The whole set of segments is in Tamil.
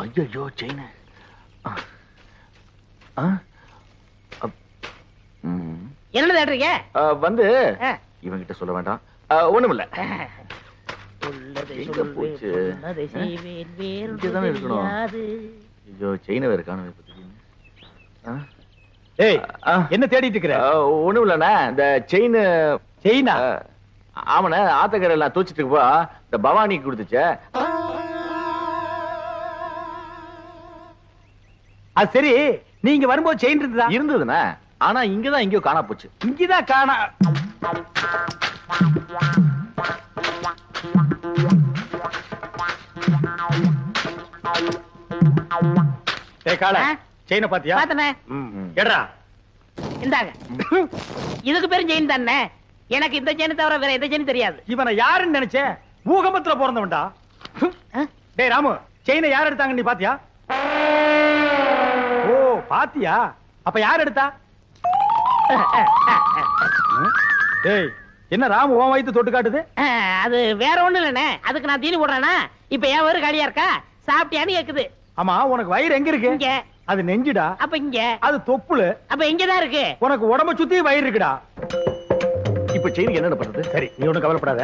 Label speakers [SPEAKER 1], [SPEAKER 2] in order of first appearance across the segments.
[SPEAKER 1] ஐயோ செயின்
[SPEAKER 2] என்ன தேடுறீங்க?
[SPEAKER 1] வந்து இவங்கிட்ட சொல்ல வேண்டாம். ஒண்ணுமில்ல. ஐயோ செயின வேற காணவே.
[SPEAKER 3] என்ன தேடிட்டு இருக்கிற?
[SPEAKER 1] ஒண்ணும் இல்லண்ணா, இந்த செயினா? ஆமாண்ண, ஆத்தக்கரை எல்லாம் தூச்சிட்டு போ இந்த பவானிக்கு கொடுத்துச்ச.
[SPEAKER 3] அது சரி, நீங்க வரும்போது செயின்
[SPEAKER 1] இருந்ததுண்ணா, ஆனா இங்கதான் எங்கயோ காணா போச்சு.
[SPEAKER 3] இங்கதான் காணா. செயினை பாத்தியா?
[SPEAKER 2] பாத்தனே.
[SPEAKER 3] எடா
[SPEAKER 2] இந்தாங்க. இதுக்கு பேரும் செயின் தானே. எனக்கு இந்த செயின் தவிர வேற எந்த செயின் தெரியாது.
[SPEAKER 3] இவனை யாருன்னு நினைச்சே? பூகம்பத்துல பிறந்தவன்டா. டேய் ராமு, செயினை யார் எடுத்தாங்க நீ பாத்தியா? ஓ பாத்தியா? அப்ப யார் எடுத்தா? டேய் என்ன ராமு உன் வயித்து தொட்டு காட்டுது?
[SPEAKER 2] அது வேற ஒண்ணு இல்லனே, அதுக்கு நான் தீனி போடுறேனா? இப்ப ஏன் வயிறு காலியா இருக்கா? சாப்பிட்டியான்னு கேக்குது.
[SPEAKER 3] ஆமா, உனக்கு வயிறு எங்க இருக்கு?
[SPEAKER 2] இங்க.
[SPEAKER 3] அது நெஞ்சுடா.
[SPEAKER 2] அப்ப இங்க.
[SPEAKER 3] அது தொப்புளு.
[SPEAKER 2] அப்ப இங்கதான் இருக்கு.
[SPEAKER 3] உனக்கு உடம்ப சுத்தி வயிறு இருக்குடா.
[SPEAKER 1] இப்ப செயினுக்கு என்ன பண்றது?
[SPEAKER 3] சரி, நீ ஒண்ணும் கவலைப்படாத,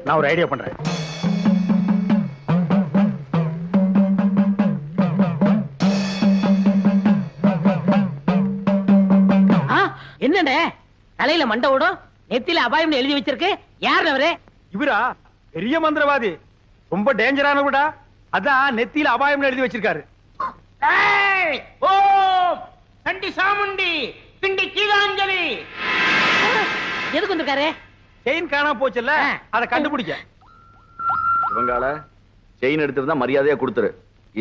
[SPEAKER 3] நான் ஒரு ஐடியா பண்றேன்.
[SPEAKER 2] என்னடே தலையில மண்டை ஓடும், நெத்தில அபாயம் எழுதி வச்சிருக்கு. யார் அவரு?
[SPEAKER 3] இவரா? பெரிய மந்திரவாதி, ரொம்ப டேஞ்சரானவடா. அதான் நெத்தியில அபாயம் எழுதி வச்சிருக்காரு.
[SPEAKER 2] ஓம் கண்டி சாமுண்டி பிண்டி கீதாஞ்சலி. எதுக்கு வந்திருக்காரு?
[SPEAKER 3] செயின் காணா போச்சுல்ல, அதை கண்டுபிடிக்க.
[SPEAKER 1] இவங்கால செயின் எடுத்திருந்தா மரியாதையா கொடுத்துரு,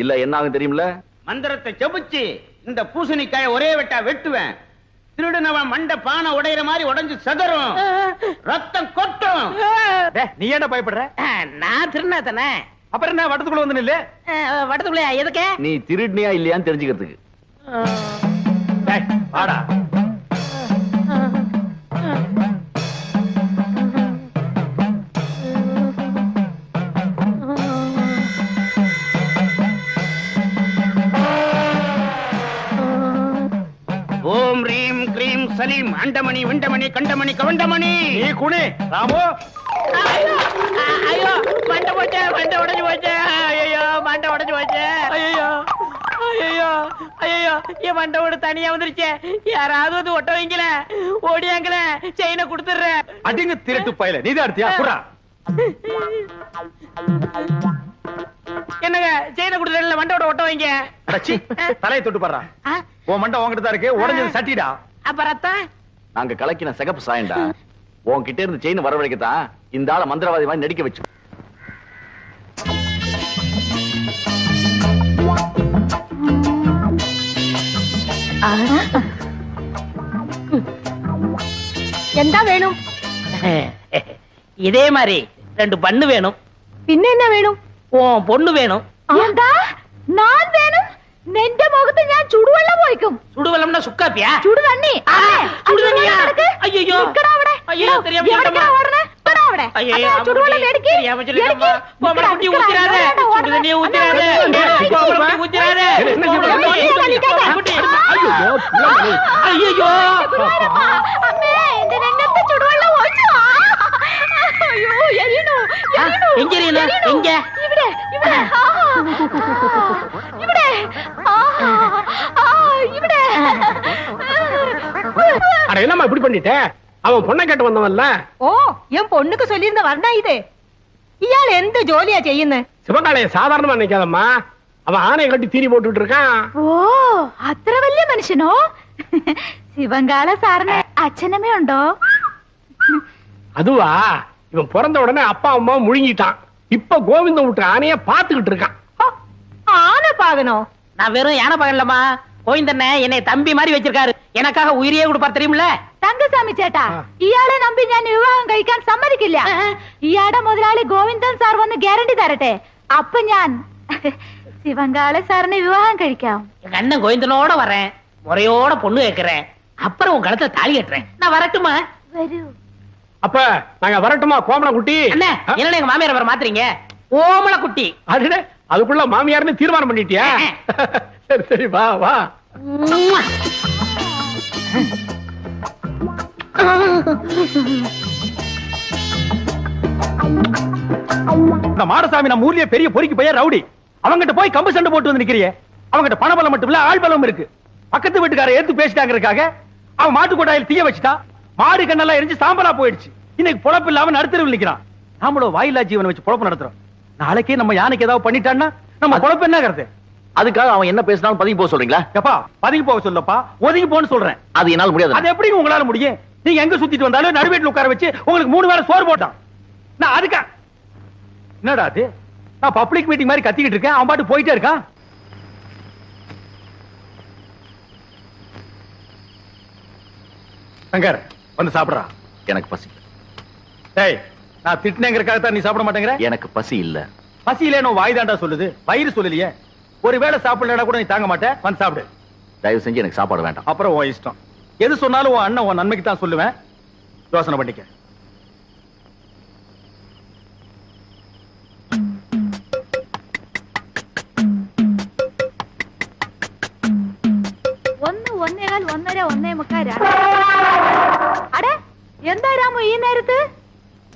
[SPEAKER 1] இல்ல என்ன ஆகும் தெரியுமில்ல?
[SPEAKER 4] மந்திரத்தை செபிச்சு இந்த பூசணிக்காய ஒரே வெட்டா வெட்டுவேன். திருடுனவன் மண்ட பானை உடையிற மாதிரி உடைஞ்சு சதறும், ரத்தம் கொட்டும்.
[SPEAKER 3] நீ என்ன பயப்படுற?
[SPEAKER 2] நான் திருநா தானே.
[SPEAKER 3] அப்புறம் என்ன வட்டத்துக்குள்ள வந்து நில்லு.
[SPEAKER 2] வட்டத்துக்குள்ள எதுக்கு?
[SPEAKER 1] நீ திருடுனியா இல்லையான்னு தெரிஞ்சுக்கிறதுக்கு.
[SPEAKER 3] வாடா.
[SPEAKER 4] ஓம் ரீம் கிரீம் சலீம் அண்டமணி விண்டமணி கண்டமணி கவண்டமணி.
[SPEAKER 3] நீ குனி ராமு.
[SPEAKER 2] ஐயோ மண்டை போச்சு, மண்டை உடைஞ்சு போச்சு. ஐயோ மண்டை உடைஞ்சு போச்சு. ஐயோ ஐயோ ஐயோ என் மண்டை ஓடு தனியா வந்துருச்சு. யாராவது வந்து ஒட்ட வைங்கள, ஓடியாங்கள, செயினை கொடுத்துடுறேன்.
[SPEAKER 3] அடிங்க திருட்டு பயல, நீதான் எடுத்தியா? குறா.
[SPEAKER 2] என்னங்க செயினை கொடுத்துறேன், மண்டோட ஒட்ட வைங்க.
[SPEAKER 3] அடச்சி, தலையை தொட்டு பாடுறா. உன் மண்டை உன்கிட்ட தான் இருக்கு, உடைஞ்சது சட்டிடா.
[SPEAKER 2] அப்ப ரத்தம்?
[SPEAKER 1] நாங்க கலக்கின சிகப்பு சாயண்டா. உன்கிட்ட இருந்து செயின் வரவழைக்கத்தான் இந்த ஆள மந்திரவாதி மாதிரி நடிக்க வச்சு.
[SPEAKER 5] என்ன வேணும்?
[SPEAKER 2] இதே மாதிரி 2 பண்ணு வேணும்.
[SPEAKER 5] പിന്നെ என்ன வேணும்?
[SPEAKER 2] பொண்ணு வேணும்.
[SPEAKER 5] நான் வேணும். നിന്റെ മുഖത്ത് ഞാൻ ചുടുവെള്ളം ഒഴിക്കും.
[SPEAKER 2] ചുടുവെള്ളംனா സുക്കാപ്പിயா?
[SPEAKER 5] ചുടുതണ്ണി.
[SPEAKER 2] ചുടുതണ്ണിയാ? അയ്യോ
[SPEAKER 5] നിക്കടാ അവിടെ.
[SPEAKER 2] അയ്യോ தெரியாம
[SPEAKER 5] എവിടേക്കാ ഓടണേ? വരാ അവിടെ.
[SPEAKER 2] അയ്യോ
[SPEAKER 5] ചുടുവെള്ളം എടുക്ക്.
[SPEAKER 2] தெரியாம சொல்லிட்டமா. கோமல குட்டி ஊத்திராதே. ചുടുതണ്ണിയെ ஊத்திராதே. கோமல குட்டி ஊத்திராதே. അയ്യോ
[SPEAKER 5] അമ്മേ എന്റെ രംഗത്ത് ചുടുവെള്ളം ഒഴിച്ചു. അയ്യോ എരിയണോ എരിയണോ.
[SPEAKER 2] എங்க
[SPEAKER 5] ഇവിടെ ഇവിടെ ഇവിടെ ഇവിടെ.
[SPEAKER 3] அட என்னம்மா இப்படி பண்ணிட்ட? அவன் பொண்ணை கேட்டு வந்தவன்ல.
[SPEAKER 5] ഓ ഞാൻ പൊണ്ണുക്ക് ചൊല്ലിയിരുന്ന വർണ്ണ ഇത്. ഇയാൾ എന്ത് ജോലിയാ ചെയ്യുന്നത്?
[SPEAKER 3] சிவகாலைய சாதாரணமா நினைக்காதம்மா, அவன் ஆணையை கட்டி தீனி போட்டுட்டு இருக்கான்.
[SPEAKER 5] ഓ അത്ര വലിയ മനുഷ്യനോ? ശിവങ്കാല സാറിന് അച്ഛനമ്മേ ഉണ്ടോ?
[SPEAKER 3] அதுவா, இவன் பிறந்த உடனே அப்பா அம்மா முழுங்கிட்டான். இப்ப கோவிந்தம் விட்டு ஆணைய பாத்துக்கிட்டு இருக்கான்.
[SPEAKER 5] ஆனை பாகனோ?
[SPEAKER 2] நான் வெறும் யானை பாகன்லமா. கோவிந்தண்ணே என்னை தம்பி மாதிரி வச்சிருக்காரு. எனக்காக உயிரையே கொடுப்பார் தெரியுமில்ல?
[SPEAKER 5] തങ്കസ്വാമി ചേട്ടാ, ഇയാളെ നമ്പി ഞാൻ വിവാഹം കഴിക്കാൻ സമ്മതിക്കില്ല. ഇയാളുടെ മുതലാളി ഗോവിന്ദൻ സാർ വന്ന് ഗ്യാരണ്ടി തരട്ടെ, അപ്പൊ ഞാൻ ശിവങ്കാല സാറിനെ വിവാഹം കഴിക്കാം.
[SPEAKER 2] எங்க அண்ணன் கோவிந்தனோட வரேன், முறையோட பொண்ணு கேட்கிறேன், அப்புறம் உன் கழுத்துல தாலி கட்டுறேன். நான் வரட்டுமா?
[SPEAKER 5] വരൂ.
[SPEAKER 3] அப்ப நாங்க வரட்டுமா கோமல குட்டி?
[SPEAKER 2] அண்ணே என்ன எங்க மாமியார் வர மாத்துறீங்க? ஓமல குட்டி.
[SPEAKER 3] அடடே, அதுக்குள்ள மாமியார்னு தீர்மானம் பண்ணிட்டியா? சரி சரி, வா வா. இந்த மாடசாமி நம்ம ஊர்லயே பெரிய பொறிக்கு போய் ரவுடி. அவங்கிட்ட போய் கம்பு சண்டை போட்டு வந்து நிக்கிறியே. அவங்கிட்ட பணபலம் மட்டும் இல்ல, ஆள் பலம் இருக்கு. பக்கத்து வீட்டுக்கார எடுத்து பேசிட்டாங்கிறதுக்காக அவன் மாட்டு கொட்டாயில் தீய வச்சுட்டா. மாடு கண்ணெல்லாம் எரிஞ்சு சாம்பலா போயிடுச்சு. இன்னைக்கு பொழப்பு இல்லாம நடுத்தருவில் நிக்கிறான். நாமளும் வாயிலா ஜீவனை வச்சு பொழப்பு நடத்துறோம். நாளைக்கே நம்ம யானைக்கு ஏதாவது பண்ணிட்டான்னா நம்ம பொழப்பு என்ன கருத்து?
[SPEAKER 1] அதுக்காக அவன் என்ன பேசினாலும் பதுங்கி போக சொல்றீங்களா?
[SPEAKER 3] எப்பா பதுங்கி போக சொல்லப்பா, ஒதுங்கி போன்னு சொல்றேன்.
[SPEAKER 1] அது என்னால முடியாது.
[SPEAKER 3] அது எப்படி உங்களால முடியும்? நீங்க எங்க சுத்திட்டு வந்தாலும் நடுவேட்டில் உட்கார வச்சு உங்களுக்கு 3 வேளை சோறு போட்டான். நான் அதுக்கா என்னடா அது? நான் பப்ளிக் மீட்டிங் மாதிரி கத்திக்கிட்டு இருக்கேன், அவன் பாட்டு போயிட்டே இருக்கான். சங்கர் வந்து சாப்பிடுறா.
[SPEAKER 1] எனக்கு பசி.
[SPEAKER 3] டேய், நான் திட்டினேங்கிறதுக்காக தான் நீ சாப்பிட மாட்டேங்கிற?
[SPEAKER 1] எனக்கு பசி இல்ல.
[SPEAKER 3] பசி இல்லைன்னு வாய் தாண்டா சொல்லுது, வயிறு சொல்லலையே. ஒருவேளை சாப்பிடலன்னா கூட நீ தாங்க மாட்டேன். வந்து சாப்பிடு.
[SPEAKER 1] தயவு செஞ்சு எனக்கு சாப்பாடு வேண்டாம்.
[SPEAKER 3] அப்புறம் உன் இஷ்டம். எது சொன்னாலும் உன் அண்ணன் உன் நன்மைக்கு தான் சொல்லுவேன். யோசனை பண்ணிக்க.
[SPEAKER 5] ഒന്നേകാൽ 1:30 1:45 അടേ എന്താ രാമു ഈ നേരത്ത്?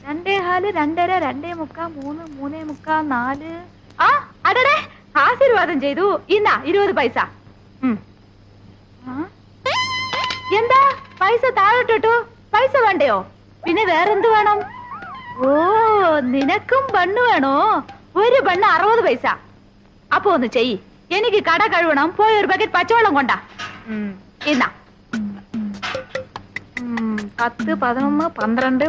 [SPEAKER 5] 2:15 2:30 2:45 3 3:45 4. ആ അടടേ, ആശീർവാദം ചെയ്തു. ഇന്നാ 20 പൈസ. എന്താ പൈസ താഴോട്ടിട്ടു? പൈസ വേണ്ടയോ? പിന്നെ വേറെന്ത് വേണം? ഓ, നിനക്കും ബണ്ണ് വേണോ? ഒരു ബണ്ണ് 60 പൈസ. അപ്പൊ ഒന്ന് ചെയ്യ്, എനിക്ക് കട കഴുകണം. പോയി ഒരു ബക്കറ്റ് പച്ചവെള്ളം കൊണ്ടാ. ഇന്നാ 10 11 12.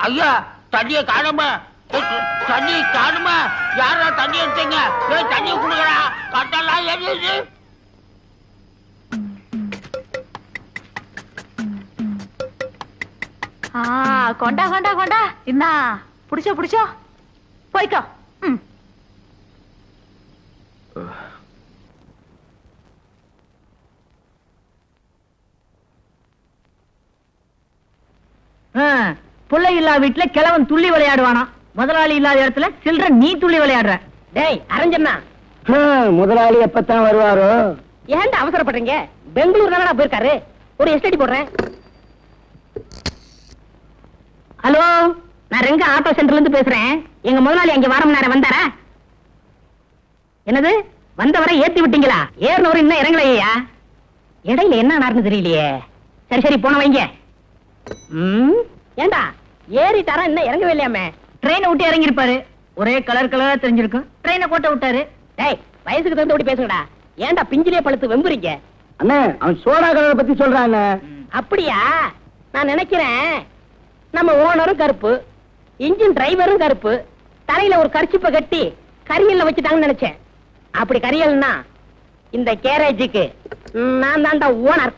[SPEAKER 4] ஐயா, தண்ணிய காணுமா? தண்ணி காணுமா? யாரா தண்ணி எடுத்தீங்க? தண்ணிய குடுக்கறா. கட்டெல்லாம் எரியுது.
[SPEAKER 5] கொண்டா கொண்டா கொண்டா. இன்னா புடிச்சோ புடிச்சோ, போய்க்கோ.
[SPEAKER 2] பிள்ளை இல்லா வீட்டுல கிழவன் துள்ளி விளையாடுவானா? முதலாளி இல்லாத இடத்துல சில்ற நீ துள்ளி விளையாடுற. டேய் அரஞ்சண்ணா,
[SPEAKER 6] முதலாளி எப்பத்தான் வருவாரோ?
[SPEAKER 2] ஏன்டா அவசரப்படுறீங்க? பெங்களூர் தானடா போயிருக்காரு. ஒரு எஸ்டடி போடுறேன். ஹலோ, நான் ரெங்க ஆட்டோ சென்டர்ல இருந்து பேசுறேன். எங்க முதலாளி அங்க வாரம் நேரம் வந்தாரா? என்னது, வந்தவரை ஏத்தி விட்டீங்களா? ஏறினவரை இன்னும் இறங்கலையா? இடையில என்ன நடந்து தெரியலையே. சரி சரி, போன வைங்க. ஏண்டா ஏறிட்டாரா? இன்னும் இறங்கவே இல்லையாமே. ட்ரெயினை விட்டு இறங்கி இருப்பாரு. ஒரே கலர் கலரா தெரிஞ்சிருக்கும். ட்ரெயினை கோட்டை விட்டாரு. டேய், வயசுக்கு தகுந்த விட்டு பேசுங்கடா. ஏண்டா பிஞ்சிலே பழுத்து வெம்புறீங்க?
[SPEAKER 6] அண்ணே, அவன் சோடா கலரை பத்தி சொல்றான்.
[SPEAKER 2] அப்படியா? நான் நினைக்கிறேன் நம்ம ஓனரும் கருப்பு, இன்ஜின் டிரைவரும் கருப்பு, தலையில ஒரு கர்ச்சிப்பை கட்டி கரியல்ல வச்சுட்டாங்கன்னு நினைச்சேன். அப்படி கரியல்னா இந்த கேரேஜுக்கு நான் தான்டா ஓனர்.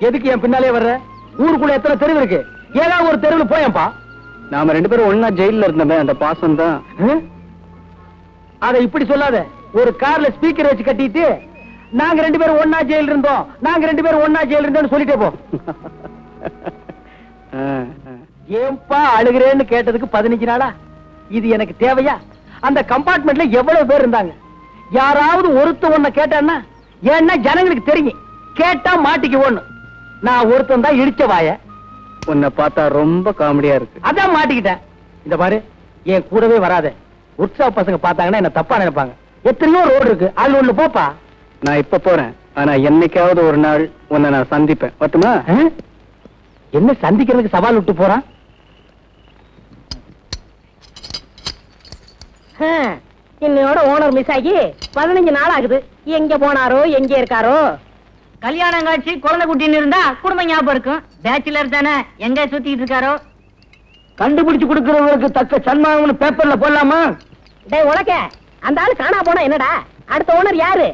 [SPEAKER 6] எதுக்கு என் பின்னாலே வர்ற? ஊருக்குள்ள எத்தனை தெருவு இருக்கு? ஏதாவது ஒரு தெருவில் போயப்பா. நாம 2 பேரும் ஒன்னா ஜெயில இருந்தோமே, அந்த பாசம் தான். அதை இப்படி சொல்லாத. ஒரு கார்ல ஸ்பீக்கர் வச்சு கட்டிட்டு நாங்க 2 பேரும் ஒன்னா ஜெயில இருந்தோம், நாங்க 2 பேரும் ஒன்னா ஜெயில இருந்தோம்னு சொல்லிட்டே போ. ஏன்பா அழுகிறேன்னு கேட்டதுக்கு 15 நாளா? இது எனக்கு தேவையா? அந்த கம்பார்ட்மெண்ட்ல எவ்வளவு பேர் இருந்தாங்க. யாராவது ஒருத்த ஒன்ன கேட்டான்னா, ஏன்னா ஜனங்களுக்கு தெரியும் கேட்டா மாட்டிக்கு ஒண்ணு. நான் ஒருத்தன் தான் இடிச்ச வாய. உன்னை பார்த்தா ரொம்ப காமெடியா இருக்கு. அதான் மாட்டிக்கிட்டேன். இந்த பாரு, என் கூடவே வராத. உற்சாக பசங்க பார்த்தாங்கன்னா என்ன தப்பா நினைப்பாங்க. எத்தனையோ ரோடு இருக்கு, அதுல ஒண்ணு போப்பா. நான் இப்ப போறேன், ஆனா என்னைக்காவது ஒரு நாள் உன்னை நான் சந்திப்பேன். பட்டுமா? என்ன சந்திக்கிறதுக்கு சவால் விட்டு போறான்?
[SPEAKER 2] இன்னையோட ஓனர் மிஸ் ஆகி 15 நாள் ஆகுது. எங்க போனாரோ, எங்க இருக்காரோ? கல்யாணம் காட்சி குழந்தை குட்டின்னு இருந்தா குடும்பம் ஞாபகம் இருக்கும். பேச்சுலர் தானே, எங்க சுத்திட்டு இருக்காரோ?
[SPEAKER 6] கண்டுபிடிச்சு கொடுக்கிறவங்களுக்கு தக்க சன்மானம்னு பேப்பர்ல போடலாமா?
[SPEAKER 2] டேய் உலக, அந்த ஆளு காணா போனா என்னடா? அடுத்த ஓனர் யாரு?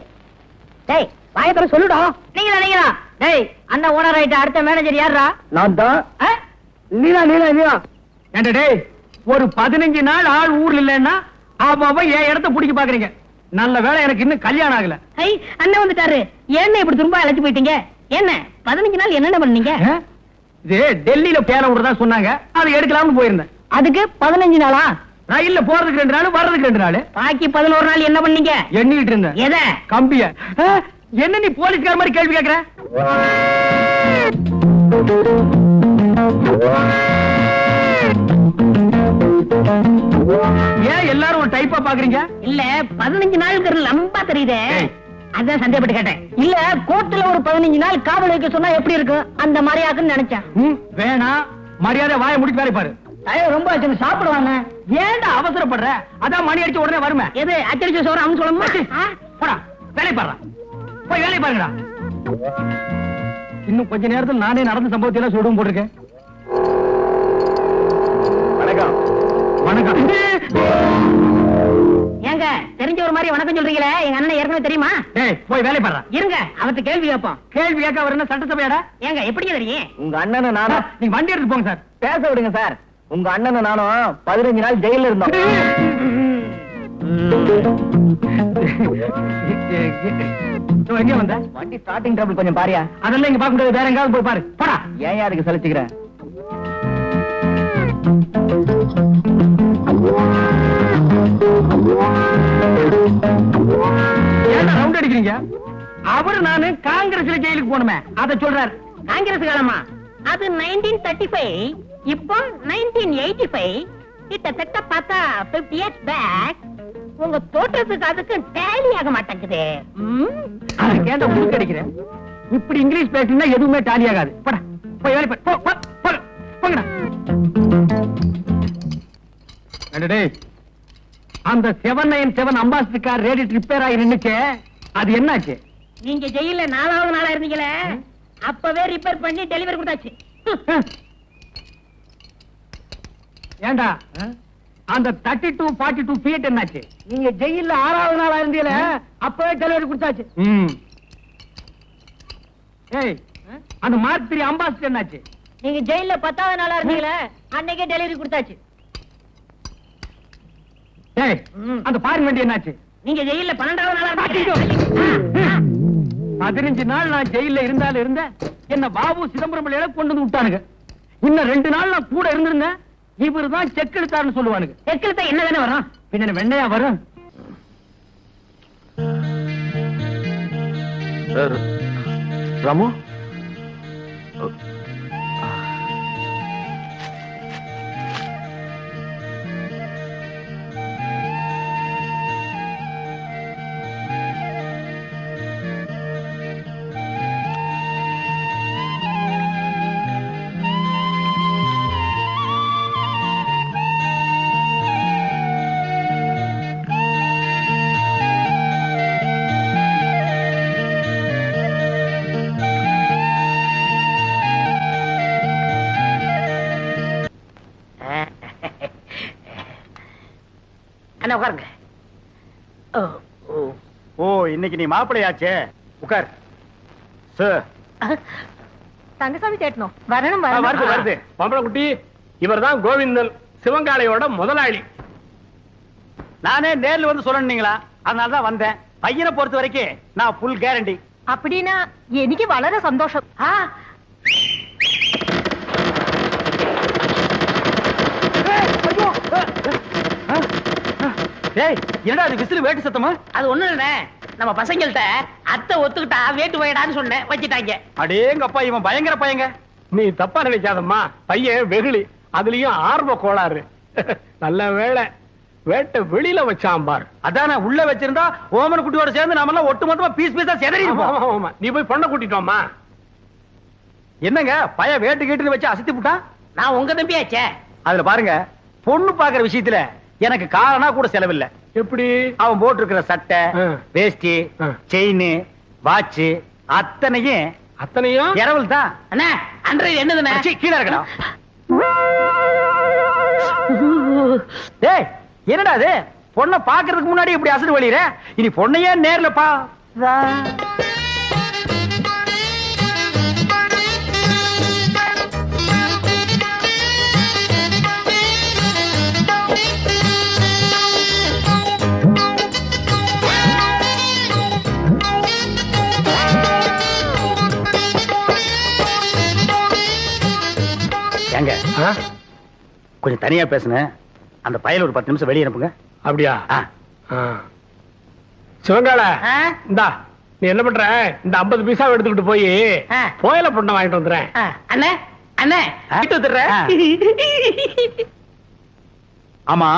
[SPEAKER 2] டேய் வாயத்தர சொல்லுடா. நீங்களா? டேய் அண்ணன் ஓனர் ஆயிட்ட, அடுத்த மேனேஜர் யாரா?
[SPEAKER 6] நான் தான். நீலா. ஏண்டா டேய், ஒரு 15 நாள் ஆள் ஊர்ல இல்லன்னா அவன் என் இடத்த பிடிக்க பாக்குறீங்க. நல்ல வேளை எனக்கு இன்னும் கல்யாணம் ஆகல.
[SPEAKER 2] ஐ அண்ணன் வந்துட்டாரு. என்ன இப்படி திரும்ப அழைச்சு போயிட்டீங்க? என்ன 15 நாள் என்னென்ன பண்ணீங்க?
[SPEAKER 6] இது டெல்லியில பேர விடுறதா சொன்னாங்க, அதை எடுக்கலாம்னு போயிருந்தேன்.
[SPEAKER 2] அதுக்கு 15 நாளா?
[SPEAKER 6] ரயில்ல போறதுக்கு 2 நாள், வர்றதுக்கு 2 நாள்.
[SPEAKER 2] பாக்கி 11 நாள் என்ன பண்ணீங்க?
[SPEAKER 6] எண்ணிட்டு இருந்தேன்.
[SPEAKER 2] எத?
[SPEAKER 6] கம்பிய. என்ன நீ போலீஸ்கார மாதிரி கேள்வி கேக்குற? ஏன் எல்லாரும் ஒரு டைப்பா பாக்குறீங்க?
[SPEAKER 2] இல்ல 15 நாளுக்கு லம்பா தெரியுதே, அதான் சந்தேகப்பட்டு கேட்டேன். இல்ல கோர்ட்ல ஒரு 15 நாள் காவல் வைக்க சொன்னா எப்படி இருக்கும், அந்த மாதிரி ஆகுன்னு நினைச்சேன்.
[SPEAKER 6] வேணாம், மரியாதை வாயை முடிச்சு வேலை பாரு.
[SPEAKER 2] ரொம்ப ஆச்சு, சாப்பிடுவாங்க.
[SPEAKER 6] ஏன்டா அவசரப்படுற? அதான் மணி அடிச்ச உடனே வருமே.
[SPEAKER 2] எது அச்சடிச்ச சோறு அவன் சொல்லணுமா?
[SPEAKER 6] போடா, வேலை பாரு. போய் வேலை பாருங்கடா. இன்னும் கொஞ்ச நேரத்தில் நானே நடந்த சம்பவத்தை எல்லாம் சொல்லுவோம் போட்டிருக்கேன்.
[SPEAKER 1] வணக்கம்.
[SPEAKER 6] வணக்கம்.
[SPEAKER 2] ஏங்க தெரிஞ்ச ஒரு மாதிரி வணக்கம் சொல்றீங்களே, எங்க அண்ணன் ஏற்கனவே தெரியுமா?
[SPEAKER 6] ஏய், போய் வேலை பாரு.
[SPEAKER 2] இருங்க, அவர்கிட்ட கேள்வி கேட்போம்.
[SPEAKER 6] கேள்வி கேட்க அவர் என்ன சட்டசபையாடா?
[SPEAKER 2] ஏங்க எப்படி தெரியும்?
[SPEAKER 1] உங்க அண்ணனை நானும்
[SPEAKER 6] நீங்க வண்டி எடுத்து போங்க சார்.
[SPEAKER 1] பேச விடுங்க சார். உங்க அண்ணனை நானும் 15 நாள் ஜெயில இருந்தோம்.
[SPEAKER 6] எங்க வந்த?
[SPEAKER 1] வண்டி ஸ்டார்டிங் ட்ரபிள் கொஞ்சம் பாரியா.
[SPEAKER 6] அதெல்லாம் இங்க பார்க்க முடியாது, வேற எங்காவது போய் பாரு. போடா.
[SPEAKER 1] ஏன் அதுக்கு சலிச்சுக்கிறேன்?
[SPEAKER 6] ஏன்டா ரவுண்ட் அடிக்கிறீங்க? அவரு நானு காங்கிரஸ்ல ஜெயிலுக்கு போனுமே, அத சொல்றாரு.
[SPEAKER 2] காங்கிரஸ் காலமா? அது 1935, இப்போ 1985. கிட்டத்தட்ட பார்த்தா 50 years பேக். உங்க தோற்றத்துக்கு அதுக்கு டேலி ஆக மாட்டேங்குது.
[SPEAKER 6] கேட்ட உங்களுக்கு அடிக்கிறேன். இப்படி இங்கிலீஷ் பேசினா எதுவுமே டாலி ஆகாது. போடா, போய் வேலை பாரு. போங்கடா. டேய், அந்த 797 அம்பாசிடர் கார் ரேடியேட்டர் ரிப்பேர் ஆகி நின்னுச்சே, அது என்னாச்சு?
[SPEAKER 2] நீங்க ஜெயில 4வது நாளா இருந்தீங்களே, அப்பவே ரிப்பேர் பண்ணி டெலிவரி கொடுத்தாச்சு.
[SPEAKER 6] ஏண்டா அந்த 32, 42 ஃபீட் என்னாச்சு? நீங்க ஜெயில 6வது நாளா இருந்தீங்களே, அப்பவே டெலிவரி கொடுத்தாச்சு. ஏய், அந்த மார்க் 3 அம்பாசிடர் என்னாச்சு?
[SPEAKER 2] நீங்க ஜெயில 10வது நாளா இருந்தீங்களே, அன்னைக்கே டெலிவரி கொடுத்தாச்சு.
[SPEAKER 6] ஏய், அந்த ஃபாரின் வண்டி என்னாச்சு?
[SPEAKER 2] நீங்க ஜெயில 12வது நாளா இருந்தீங்க.
[SPEAKER 6] 15 நாள் நான் ஜெயில இருந்தாலும் இருந்தேன். என்ன பாபு சிதம்பரம் பிள்ளையில கொண்டு வந்து விட்டானுங்க. இன்னும் 2 நாள் நான் கூட இருந்திருந்தேன், இவருதான் செக் எடுத்தாருன்னு சொல்லுவானுங்க.
[SPEAKER 2] செக் எடுத்தா என்ன தானே வரும்?
[SPEAKER 6] பின்ன வெண்ணையா வரும்.
[SPEAKER 1] ராமு,
[SPEAKER 2] அண்ணா உட்காருங்க.
[SPEAKER 3] ஓ, இன்னைக்கு நீ மாப்பிளையாச்சே. உட்கார். சார்,
[SPEAKER 5] தங்கசாமி கேட்டணும். வரணும்
[SPEAKER 3] வருது. பொம்பளை குட்டி, இவர்தான் கோவிந்தன், சிவங்காளையோட முதலாளி. நானே நேர்ல வந்து சொல்லணுங்களா, அதனாலதான் வந்தேன். பையனை பொறுத்த வரைக்கும் நான் ஃபுல் கேரண்டி.
[SPEAKER 5] அப்படின்னா எனக்கு வளர சந்தோஷம்.
[SPEAKER 3] டேய் என்னடா அது விசில் வேட்டு சத்தமா?
[SPEAKER 2] அது ஒண்ணு இல்ல, நம்ம பசங்கள்ட்ட அத்தை ஒத்துக்கிட்டா வேட்டு போயிடான்னு சொன்னேன், வச்சிட்டாங்க.
[SPEAKER 3] அடேங்கப்பா இவன் பயங்கர பையங்க.
[SPEAKER 7] நீ தப்பா நினைக்காதம்மா, பையன் வெகுளி, அதுலயும் ஆர்வ கோளாறு. நல்ல வேளை வேட்டை வெளியில வச்சான் பார்.
[SPEAKER 3] அதானே உள்ள வச்சிருந்தா ஓமன் குட்டியோட சேர்ந்து நாம எல்லாம் ஒட்டு மொத்தமா பீஸ் பீஸா செதறி இருப்போம்.
[SPEAKER 7] நீ போய் பொண்ணை கூட்டிட்டோமா?
[SPEAKER 3] என்னங்க பைய வேட்டு கேட்டுன்னு வச்சு அசத்தி விட்டான்.
[SPEAKER 2] நான் உங்க தம்பியாச்சே.
[SPEAKER 3] அதுல பாருங்க, பொண்ணு பாக்குற விஷயத்துல எனக்கு காரணா கூட செலவில்லை.
[SPEAKER 7] எப்படி?
[SPEAKER 3] அவன் போட்டு இருக்கிற சட்டை, வேஷ்டி, செயின், வாட்ச் அத்தனையும் இரவல் தான்.
[SPEAKER 2] அண்ணா அன்றைய என்னதுண்ணே?
[SPEAKER 3] கீழே இருக்கணும். டேய் என்னடா அது, பொண்ணை பாக்குறதுக்கு முன்னாடி இப்படி அசடு வழியிற, இனி பொண்ணையே நேர்ல பா. ஏங்க கொஞ்சம் தனியா பேசுனேன், அந்த பயல ஒரு 10 நிமிஷம் வெளியே அனுப்புங்க.
[SPEAKER 7] அப்படியா? சிவங்கால இந்தா, நீ என்ன பண்ற, இந்த 50 பைசா எடுத்துக்கிட்டு போய் கோயில பொண்ணை வாங்கிட்டு வந்துடுறேன்.
[SPEAKER 2] அண்ணே அண்ணே
[SPEAKER 3] வீட்டு வந்துடுறேன். ஆமா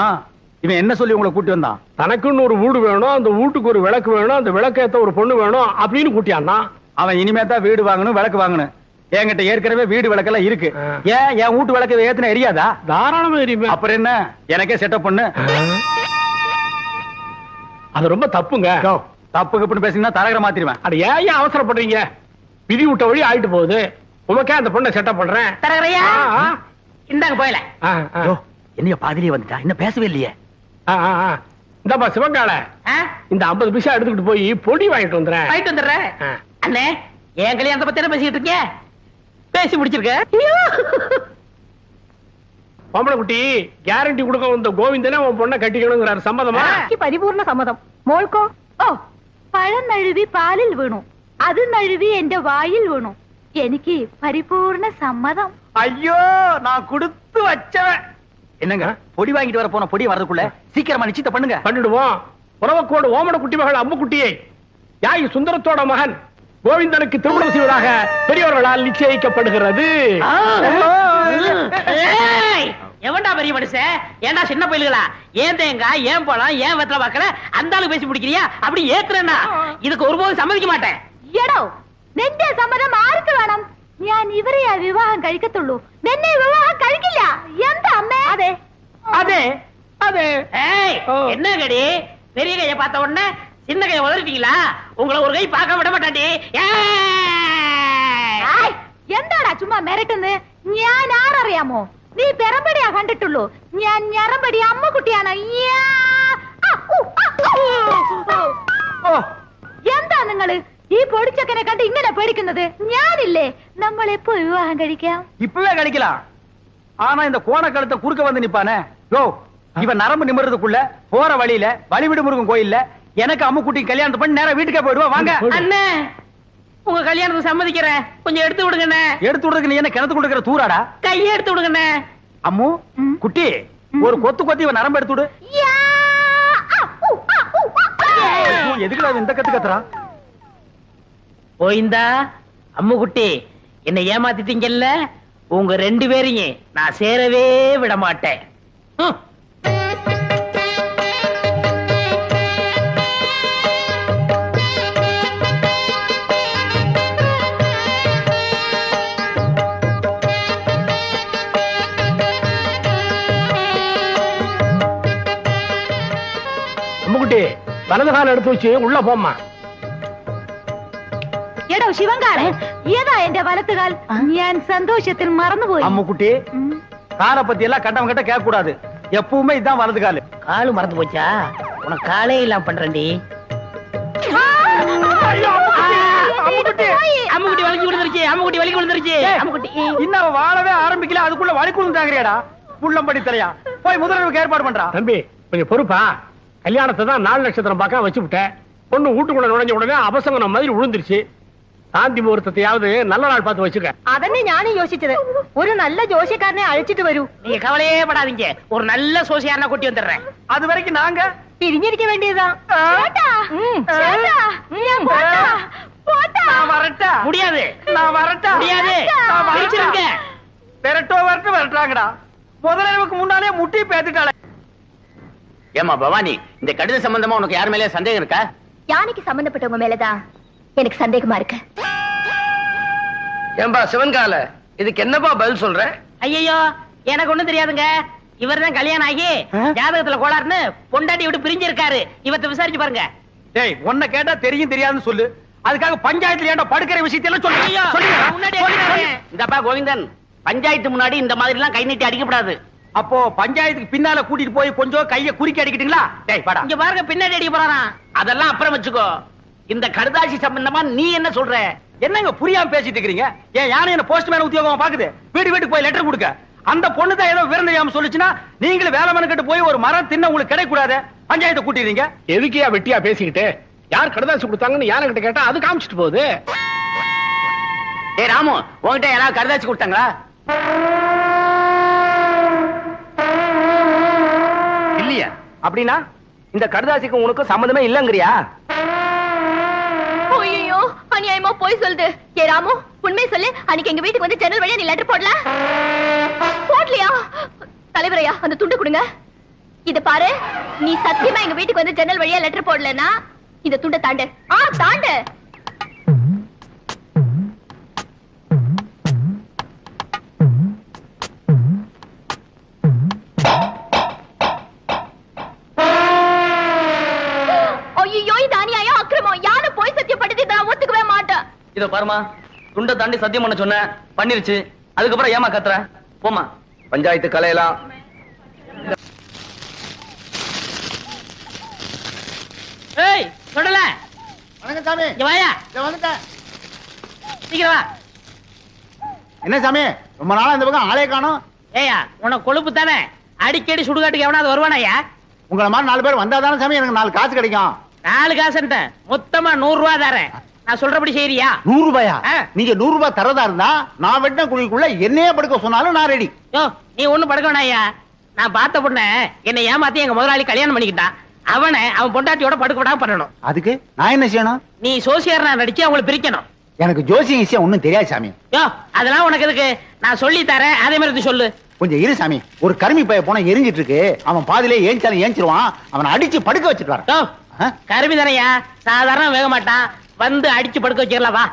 [SPEAKER 3] இவன் என்ன சொல்லி உங்களை கூட்டி வந்தான்?
[SPEAKER 7] தனக்குன்னு ஒரு வீடு வேணும், அந்த வீட்டுக்கு ஒரு விளக்கு வேணும், அந்த விளக்கு ஏத்த ஒரு பொண்ணு வேணும் அப்படின்னு கூட்டியான்னா.
[SPEAKER 3] அவன் இனிமே தான் வீடு வாங்கணும், விளக்கு வாங்கணும். என்கிட்ட ஏற்கனவே வீடு விளக்கெல்லாம் இருக்கு. ஏன் என் வீட்டு விளக்கு ஏத்துன எரியாதா?
[SPEAKER 7] தாராளமா எரியுமே.
[SPEAKER 3] அப்புறம் என்ன, எனக்கே செட்டப் பண்ணு.
[SPEAKER 7] அது ரொம்ப தப்புங்க.
[SPEAKER 3] தப்பு கப்புன்னு பேசினா தரகர மாத்திருவேன்.
[SPEAKER 7] அட ஏன் அவசரப்படுறீங்க? விதி விட்ட வழி ஆயிட்டு போகுது. உமக்கே அந்த பொண்ணை செட்டப் பண்றேன்.
[SPEAKER 2] தரகரையா இந்தாங்க போயல.
[SPEAKER 3] என்னைய பாதிலேயே வந்துட்டா, இன்னும் பேசவே இல்லையே.
[SPEAKER 7] இந்தப்பா சிவங்கால, இந்த 50 பைசா எடுத்துக்கிட்டு போய் பொடி வாங்கிட்டு வந்துடுறேன்.
[SPEAKER 2] வாங்கிட்டு வந்துடுறேன். அண்ணே என் கல்யாணத்தை பத்தி என்ன பேசிக்கிட்டு இருக்கீங்க? பேசி முடிச்சிருக்க.
[SPEAKER 7] பொம்பளை குட்டி கேரண்டி கொடுக்க வந்த கோவிந்தனே உன் பொண்ணை கட்டிக்கணுங்கிறாரு. சம்மதமா?
[SPEAKER 5] പരിപൂർണ സമ്മതം. മോൾക്കോ? ഓ, പഴം നഴുവി പാലിൽ വീണു, അത് നഴുവി എന്റെ വായിൽ വീണു. എനിക്ക് പരിപൂർണ സമ്മതം.
[SPEAKER 3] ஐயோ நான் கொடுத்து வச்சவன். என்னங்க பொடி வாங்கிட்டு வர போன பொடி வரதுக்குள்ள சீக்கிரமா நிச்சயத்தை பண்ணுங்க.
[SPEAKER 7] பண்ணிடுவோம். உறவக்கோடு ஓமன குட்டி மகள் அம்மு குட்டியை யாய் சுந்தரத்தோட மகன் கோவிந்தனுக்கு திருமணம் செய்வதாக பெரியவர்களால் நிச்சயிக்கப்படுகிறது.
[SPEAKER 2] எவன்டா பெரிய மனுஷன்? ஏன்டா சின்ன பயில்களா? ஏன் தேங்காய், ஏன் பழம், ஏன் வெத்தலை பாக்கல அந்த ஆளு பேசி பிடிக்கிறியா? அப்படி ஏத்துறேன்னா இதுக்கு ஒருபோதும் சம்மதிக்க மாட்டேன்.
[SPEAKER 5] എടോ, നിന്റെ സമ്മതം ആർക്ക് വേണം? ഞാൻ ഇവരെയാ വിവാഹം കഴിക്കത്തുള്ളൂ, നിന്നെ വിവാഹം കഴിക്കില്ല. എന്താ അമ്മേ? അതെ
[SPEAKER 7] அதே அதே.
[SPEAKER 2] ஏய் என்ன கடி, பெரிய கையை பார்த்த உடனே சின்ன கையை உதறிட்டீங்களா? உங்களை ஒரு கை பார்க்க விட மாட்டாண்டி.
[SPEAKER 5] എന്താടാ ചുമ്മാ മിരട്ടുന്നത്? ഞാൻ ആരറിയാമോ? നീ പെറമ്പടിയാ കണ്ടിട്ടുള്ളൂ, ഞാൻ ഞറമ്പടി അമ്മക്കുട്ടിയാണ്. എന്താ നിങ്ങള് ഈ പൊടിച്ചക്കനെ കണ്ട് ഇങ്ങനെ പേടിക്കുന്നത്? ഞാനില്ലേ, നമ്മൾ എപ്പോ വിവാഹം കഴിക്കാം?
[SPEAKER 3] இப்பவே கிடைக்கலாம். ஆனா இந்த கோண கழுத்தை குறுக்க வந்து நிப்பானே, யோ இவன் நரம்பு நிமிர்றதுக்குள்ள போற வழியில வழிவிடு முருகன் கோயில்ல எனக்கு அம்மு குட்டி கல்யாணத்தை பண்ணி நேரா வீட்டுக்கே போயிடுவா. வாங்க
[SPEAKER 2] அண்ணே, உங்க கல்யாணத்துக்கு சம்மதிக்கிறேன், கொஞ்சம் எடுத்து விடுங்கண்ணே.
[SPEAKER 3] எடுத்து விடுறதுக்கு நீ என்ன கிணத்து கொடுக்கிற தூராடா?
[SPEAKER 2] கையை எடுத்து விடுங்கண்ணே.
[SPEAKER 3] அம்மு குட்டி ஒரு கொத்து கொத்தி இவன் நரம்பு எடுத்து விடு. எதுக்குடா இந்த கத்து கத்துறா?
[SPEAKER 2] போயிந்தா அம்மு குட்டி, என்ன ஏமாத்திட்டீங்கல்ல, உங்க 2 பேரையும் நான் சேரவே விட மாட்டேன்.
[SPEAKER 7] அம்முக்குட்டி வலது கால எடுத்து வச்சு உள்ள போம்மா.
[SPEAKER 5] എടോ ശിവങ്കാരൻ, ഏതാ എന്റെ വലത്തുകാൽ? ഞാൻ സന്തോഷത്തിൽ മറന്നുപോയി.
[SPEAKER 3] அம்மு குட்டி காலை பத்தி எல்லாம் கட்டவங்க கிட்ட கேட்க கூடாது, எப்பவுமே இதான் வலது காலு.
[SPEAKER 2] காலு மறந்து போச்சா? உனக்கு காலே இல்லாம பண்றேன்டி. அம்முக்குட்டி வலிக்கு விழுந்துருச்சு, அம்முக்குட்டி வலிக்கு விழுந்துருச்சு. அம்முக்குட்டி
[SPEAKER 3] இன்னும் வாழவே ஆரம்பிக்கல, அதுக்குள்ள வலிக்கு விழுந்தாங்கறியாடா? புள்ளம்படி தலையா, போய் முதல்வருக்கு ஏற்பாடு பண்றா.
[SPEAKER 7] தம்பி கொஞ்சம் பொறுப்பா. கல்யாணத்தை தான் 4 நட்சத்திரம் பார்க்க வச்சு விட்டேன். பொண்ணு வீட்டுக்குள்ள நுழைஞ்ச உடனே அபசங்கனம் மாதிரி விழுந்துருச்சு. சாந்தி முகூர்த்தத்தையாவது நல்ல நாள் பார்த்து வச்சுக்க.
[SPEAKER 5] അതന്നെ ഞാനും യോசிച്ചത് ഒരു നല്ല ജോഷിക്കാരനെ അഴിച്ചിട്ട് വരൂ.
[SPEAKER 2] நீங்க கவலையே படாதீங்க, ஒரு நல்ல சோசியாரனை கூட்டி வந்துடுறேன்.
[SPEAKER 3] அது வரைக்கும் நாங்க
[SPEAKER 5] പിരിഞ്ഞിരിക്ക വേണ്ടിയതാ.
[SPEAKER 3] நான் வரட்டா
[SPEAKER 2] முடியாது,
[SPEAKER 3] நான் வரட்டா
[SPEAKER 2] முடியாது,
[SPEAKER 3] நான் வரட்டா.
[SPEAKER 2] பிரிச்சிருங்க.
[SPEAKER 3] விரட்டுறாங்கடா. முதலமைக்கு முன்னாலே முட்டி பேத்துட்டாளே.
[SPEAKER 1] ஏமா பவானி, இந்த கடித சம்பந்தமா உனக்கு யார் மேலே சந்தேகம் இருக்கா?
[SPEAKER 5] யானைக்கு சம்பந்தப்பட்டவங்க மேலதான் எனக்கு சந்தேகமா இருக்கு.
[SPEAKER 6] ஏன்பா சிவன்கால இதுக்கு என்னப்பா பதில் சொல்ற?
[SPEAKER 2] ஐயோ, எனக்கு ஒண்ணும் தெரியாதுங்க. இவர்தான் கல்யாணம் ஆகி ஜாதகத்துல கோளாறுன்னு பொண்டாட்டி விட்டு பிரிஞ்சிருக்காரு. இவத்தை விசாரிச்சு பாருங்க.
[SPEAKER 3] டேய், உன்னை கேட்டா தெரியும் தெரியாதுன்னு சொல்லு. அதுக்காக பஞ்சாயத்துல ஏன்டா படுக்கிற விஷயத்தையெல்லாம் சொல்லு.
[SPEAKER 2] ஐயோ, முன்னாடி அடிக்கிறாரு.
[SPEAKER 4] இந்தப்பா கோவிந்தன், பஞ்சாயத்து முன்னாடி இந்த மாதிரி எல்லாம் கை நீட்டி அடிக்கப்படாது.
[SPEAKER 3] அப்போ பஞ்சாயத்துக்கு பின்னால கூட்டிட்டு போய் கொஞ்சம் கைய குறுக்கி அடிக்கிட்டீங்களா? டேய் வாடா.
[SPEAKER 2] இங்க பாருங்க, பின்னாடி அடிக்க போறாராம்.
[SPEAKER 4] அதெல்லாம் அப்புறம் வச்சுக்கோ. இந்த கடுதாசி சம்பந்தமா நீ என்ன சொல்ற?
[SPEAKER 3] என்னங்க புரியாம பேசிட்டு இருக்கீங்க? ஏன் யானை என்ன போஸ்ட்மேன் உத்தியோகமா பாக்குது? வீட்டுக்கு போய் லெட்டர் கொடுக்க. அந்த பொண்ணு தான் ஏதோ விவரம் தெரியாம சொல்லுச்சுன்னா நீங்களும் வேலை மனக்கிட்டு போய் ஒரு மரம் தின்ன உங்களுக்கு கிடைக்க கூடாது. பஞ்சாயத்தை கூட்டிடுறீங்க.
[SPEAKER 7] எதுக்கியா வெட்டியா பேசிக்கிட்டு? யார் கடுதாசி கொடுத்தாங்கன்னு யானை கிட்ட கேட்டா அது காமிச்சிட்டு போகுது.
[SPEAKER 4] ஏ ராமு, உன்கிட்ட யாராவது கடுதாசி கொடுத்தாங்களா?
[SPEAKER 3] இல்லையா? அப்படின்னா இந்த கடுதாசிக்கு உனக்கு சம்மந்தமே இல்லங்கறியா?
[SPEAKER 5] ஐயோ, அநியாயமா போய் சொல்லுது. ஏ ராமு, உண்மை சொல்லு. அன்னைக்கு எங்க வீட்டுக்கு வந்து ஜன்னல் வழியா நீ லெட்டர் போடலையா? தலைவரையா, அந்த துண்டு கொடுங்க. இத பாரு, நீ சத்தியமா எங்க வீட்டுக்கு வந்து ஜன்னல் வழியா லெட்டர் போடலன்னா இந்த துண்டை தாண்டு. தாண்டு. ஐயோ, இது அநியாயம், அக்கிரமம். யாரும் போய் சத்தியப்பட்டது நான் ஒத்துக்கவே மாட்டேன்.
[SPEAKER 6] இத பாருமா, துண்டை தாண்டி சத்தியம் பண்ண சொன்ன, பண்ணிருச்சு. அதுக்கப்புறம் ஏமா கத்துற? போமா, பஞ்சாயத்து கலையெல்லாம்.
[SPEAKER 2] ஏய், சொல்லல.
[SPEAKER 4] வணக்கம் சாமி.
[SPEAKER 2] இங்க வாயா.
[SPEAKER 4] வந்துட்டேன்.
[SPEAKER 2] சீக்கிரம் வா.
[SPEAKER 4] என்ன சாமி, ரொம்ப நாளா இந்த பக்கம் ஆளே காணோம்.
[SPEAKER 2] ஏயா, உனக்கு கொழுப்பு தானே? அடிக்கடி சுடுகாட்டுக்கு எவனாவது வருவானாயா?
[SPEAKER 4] உங்களை மாதிரி 4 பேர் வந்தாதானே சாமி எனக்கு 4 காசு கிடைக்கும்.
[SPEAKER 2] 4 காசுன்ட்ட மொத்தமா 100 ரூபா தரேன். நான் சொல்றபடி செய்யறியா?
[SPEAKER 4] 100 ரூபாயா?
[SPEAKER 2] ஆ.
[SPEAKER 4] நீங்க 100 ரூபாய் தரதா இருந்தா நான் வெட்டின குழிக்குள்ள என்னையே படுக்க சொன்னாலும் நான் ரெடி.
[SPEAKER 2] யோ, நீ ஒண்ணும் படுக்க வேணாயா. நான் பார்த்த பொண்ண என்னை ஏமாத்தி எங்க முதலாளி கல்யாணம் பண்ணிக்கிட்டான். அவன் பொண்டாட்டியோட படுக்க விடாம பண்ணணும்.
[SPEAKER 4] அதுக்கு நான் என்ன செய்யணும்?
[SPEAKER 2] நீ சோசியர்னா நடிச்சு அவங்களை பிரிக்கணும்.
[SPEAKER 4] எனக்கு ஜோசியம் விஷயம் ஒண்ணும் தெரியாது சாமி.
[SPEAKER 2] யோ, அதெல்லாம் உனக்கு எதுக்கு? நான் சொல்லி தரேன், அதே மாதிரி சொல்லு.
[SPEAKER 4] கொஞ்சம் இரு சாமி. ஒரு கருமி பைய போனா எரிஞ்சிட்டு இருக்கு. அவன் பாதிலே ஏஞ்சாலும் ஏஞ்சிருவான். அவனை அடிச்சு படுக்க வச்சுட்டு வரேன்.
[SPEAKER 2] யோ,
[SPEAKER 4] ஆ?
[SPEAKER 2] கருமி தானையா, சாதாரண வேக மாட்டான். வந்து அடிச்சு படுக்க வச்சிடலாம் வா.